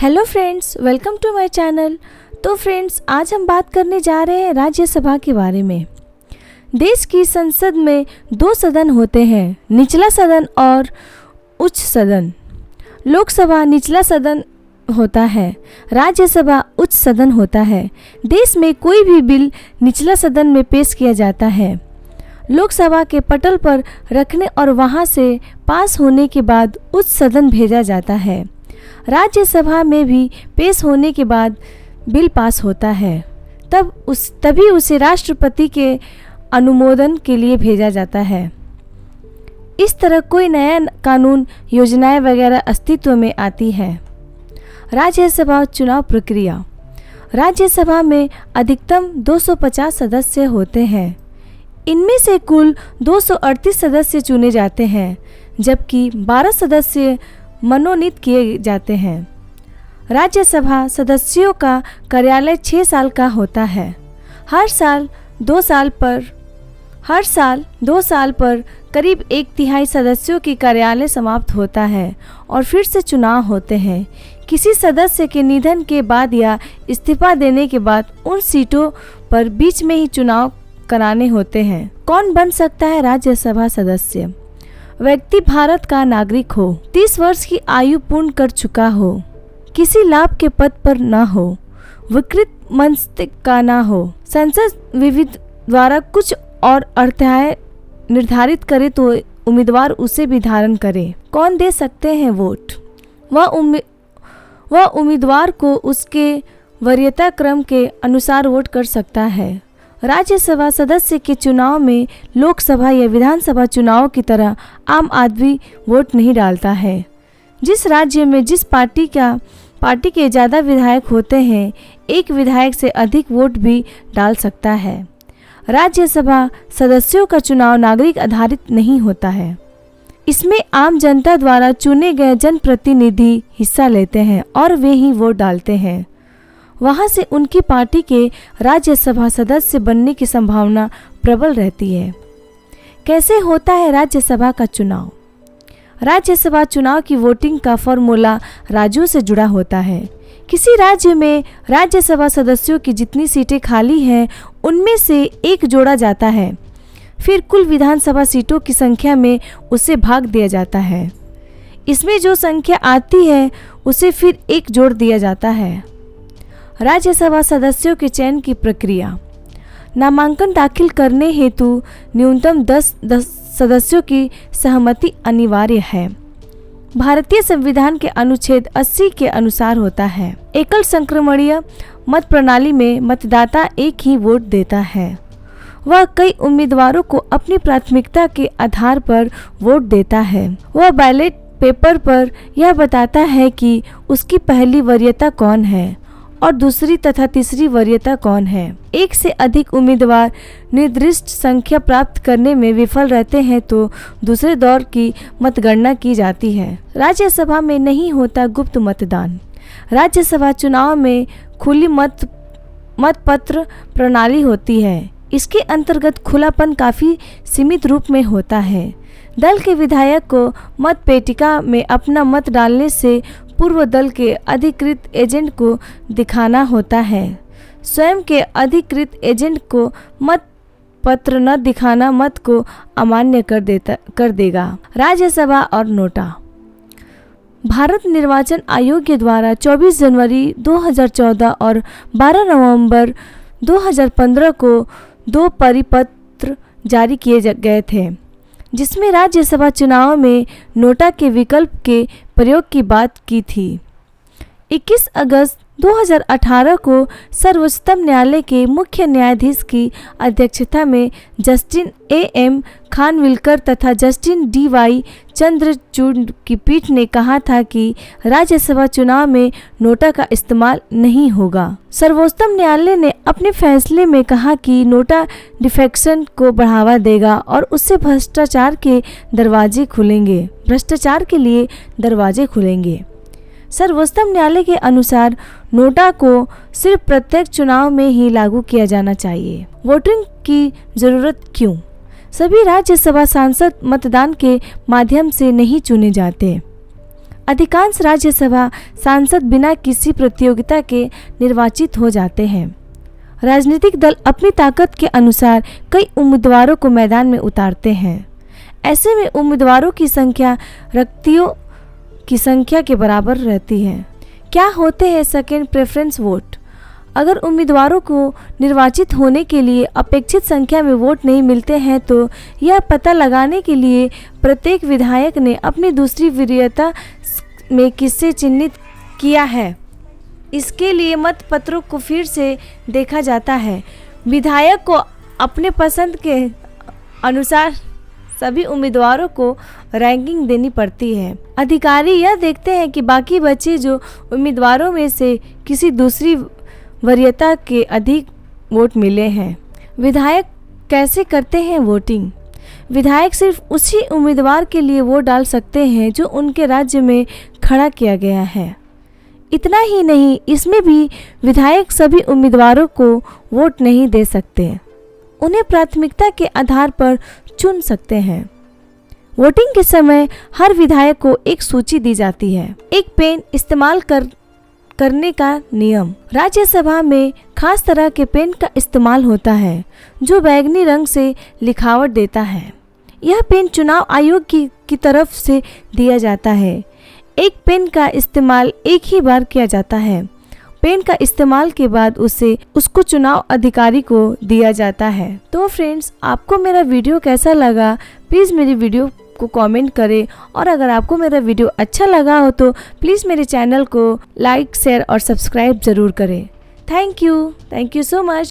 Hello friends, welcome to my channel. तो friends, आज हम बात करने जा रहे हैं राज्यसभा के बारे में। देश की संसद में 2 सदन होते हैं, निचला सदन और उच्च सदन। लोकसभा निचला सदन होता है, राज्यसभा उच्च सदन होता है। देश में कोई भी बिल निचला सदन में पेश किया जाता है, लोकसभा के पटल पर रखने और वहां से पास होने के बाद उच्च सदन भेजा जाता है। राज्यसभा में भी पेश होने के बाद बिल पास होता है, तभी उसे राष्ट्रपति के अनुमोदन के लिए भेजा जाता है। इस तरह कोई नया कानून, योजनाएं वगैरह अस्तित्व में आती है। राज्यसभा चुनाव प्रक्रिया। राज्यसभा में अधिकतम 250 सदस्य होते हैं। इनमें से कुल 238 सदस्य चुने जाते हैं, जबकि 12 सदस्य मनोनीत किए जाते हैं। राज्यसभा सदस्यों का कार्यालय 6 साल का होता है। हर साल 2 साल पर करीब 1/3 सदस्यों की कार्यालय समाप्त होता है और फिर से चुनाव होते हैं। किसी सदस्य के निधन के बाद या इस्तीफा देने के बाद उन सीटों पर बीच में ही चुनाव कराने होते हैं। कौन बन सकता है राज्यसभा सदस्य? व्यक्ति भारत का नागरिक हो, 30 वर्ष की आयु पूर्ण कर चुका हो, किसी लाभ के पद पर न हो, विकृत मस्तिष्क का न हो, संसद विविध द्वारा कुछ और अर्थाय निर्धारित करे तो उम्मीदवार उसे भी धारण करे। कौन दे सकते हैं वोट? वह उम्मीदवार को उसके वरीयता क्रम के अनुसार वोट कर सकता है। राज्यसभा सदस्य के चुनाव में लोकसभा या विधानसभा चुनाव की तरह आम आदमी वोट नहीं डालता है। जिस राज्य में जिस पार्टी के ज़्यादा विधायक होते हैं, एक विधायक से अधिक वोट भी डाल सकता है। राज्यसभा सदस्यों का चुनाव नागरिक आधारित नहीं होता है। इसमें आम जनता द्वारा चुने गए जनप्रतिनिधि हिस्सा लेते हैं और वे ही वोट डालते हैं। वहां से उनकी पार्टी के राज्यसभा सदस्य बनने की संभावना प्रबल रहती है। कैसे होता है राज्यसभा का चुनाव? राज्यसभा चुनाव की वोटिंग का फॉर्मूला राज्यों से जुड़ा होता है। किसी राज्य में राज्यसभा सदस्यों की जितनी सीटें खाली हैं, उनमें से एक जोड़ा जाता है। फिर कुल विधानसभा सीटों की संख्या में उसे भाग दिया जाता है। इसमें जो संख्या आती है उसे फिर एक जोड़ दिया जाता है। राज्यसभा सदस्यों के चयन की प्रक्रिया। नामांकन दाखिल करने हेतु न्यूनतम 10 सदस्यों की सहमति अनिवार्य है। भारतीय संविधान के अनुच्छेद 80 के अनुसार होता है। एकल संक्रमणीय मत प्रणाली में मतदाता एक ही वोट देता है। वह कई उम्मीदवारों को अपनी प्राथमिकता के आधार पर वोट देता है। वह बैलेट पेपर पर यह बताता है कि उसकी पहली वरीयता कौन है और दूसरी तथा तीसरी वरीयता कौन है। एक से अधिक उम्मीदवार निर्दिष्ट संख्या प्राप्त करने में विफल रहते हैं तो दूसरे दौर की मतगणना की जाती है। राज्यसभा में नहीं होता गुप्त मतदान। राज्यसभा चुनाव में खुली मतपत्र प्रणाली होती है। इसके अंतर्गत खुलापन काफी सीमित रूप में होता है। दल के विधायक को मत पेटिका में अपना मत डालने से पूर्व दल के अधिकृत एजेंट को दिखाना होता है। स्वयं के अधिकृत एजेंट को मत पत्र न दिखाना मत को अमान्य कर देगा। राज्यसभा और नोटा। भारत निर्वाचन आयोग के द्वारा 24 जनवरी 2014 और 12 नवंबर 2015 को 2 परिपत्र जारी किए गए थे, जिसमें राज्यसभा चुनाव में नोटा के विकल्प के प्रयोग की बात की थी। 21 अगस्त 2018 को सर्वोच्चतम न्यायालय के मुख्य न्यायाधीश की अध्यक्षता में जस्टिन A.M. खानविलकर तथा जस्टिन D.Y. चंद्रचूड़ की पीठ ने कहा था कि राज्यसभा चुनाव में नोटा का इस्तेमाल नहीं होगा। सर्वोच्चतम न्यायालय ने अपने फैसले में कहा कि नोटा डिफेक्शन को बढ़ावा देगा और उससे भ्रष्टाचार के लिए दरवाजे खुलेंगे। सर्वोच्चतम न्यायालय के अनुसार नोटा को सिर्फ प्रत्येक चुनाव में ही लागू किया जाना चाहिए। वोटिंग की जरूरत क्यों? सभी राज्यसभा सांसद मतदान के माध्यम से नहीं चुने जाते। अधिकांश राज्यसभा सांसद बिना किसी प्रतियोगिता के निर्वाचित हो जाते हैं। राजनीतिक दल अपनी ताकत के अनुसार कई उम्मीदवारों को मैदान में उतारते हैं। ऐसे में उम्मीदवारों की संख्या रिक्तियों की संख्या के बराबर रहती है। क्या होते हैं सेकेंड प्रेफरेंस वोट? अगर उम्मीदवारों को निर्वाचित होने के लिए अपेक्षित संख्या में वोट नहीं मिलते हैं तो यह पता लगाने के लिए प्रत्येक विधायक ने अपनी दूसरी वरीयता में किसे चिन्हित किया है, इसके लिए मत पत्रों को फिर से देखा जाता है। विधायक को अपने पसंद के अनुसार सभी उम्मीदवारों को रैंकिंग देनी पड़ती है। अधिकारी यह देखते हैं कि बाकी बचे जो उम्मीदवारों में से किसी दूसरी वरीयता के अधिक वोट मिले हैं। विधायक कैसे करते हैं वोटिंग? विधायक सिर्फ उसी उम्मीदवार के लिए वोट डाल सकते हैं जो उनके राज्य में खड़ा किया गया है। इतना ही नहीं, इसमें भी विधायक सभी उम्मीदवारों को वोट नहीं दे सकते, उन्हें प्राथमिकता के आधार पर चुन सकते हैं। वोटिंग के समय हर विधायक को एक सूची दी जाती है। एक पेन इस्तेमाल करने का नियम। राज्यसभा में खास तरह के पेन का इस्तेमाल होता है जो बैंगनी रंग से लिखावट देता है। यह पेन चुनाव आयोग की तरफ से दिया जाता है। एक पेन का इस्तेमाल एक ही बार किया जाता है। पेन का इस्तेमाल के बाद उसको चुनाव अधिकारी को दिया जाता है। तो फ्रेंड्स, आपको मेरा वीडियो कैसा लगा प्लीज़ मेरी वीडियो को कमेंट करें, और अगर आपको मेरा वीडियो अच्छा लगा हो तो प्लीज़ मेरे चैनल को लाइक, शेयर और सब्सक्राइब ज़रूर करें। Thank you so much.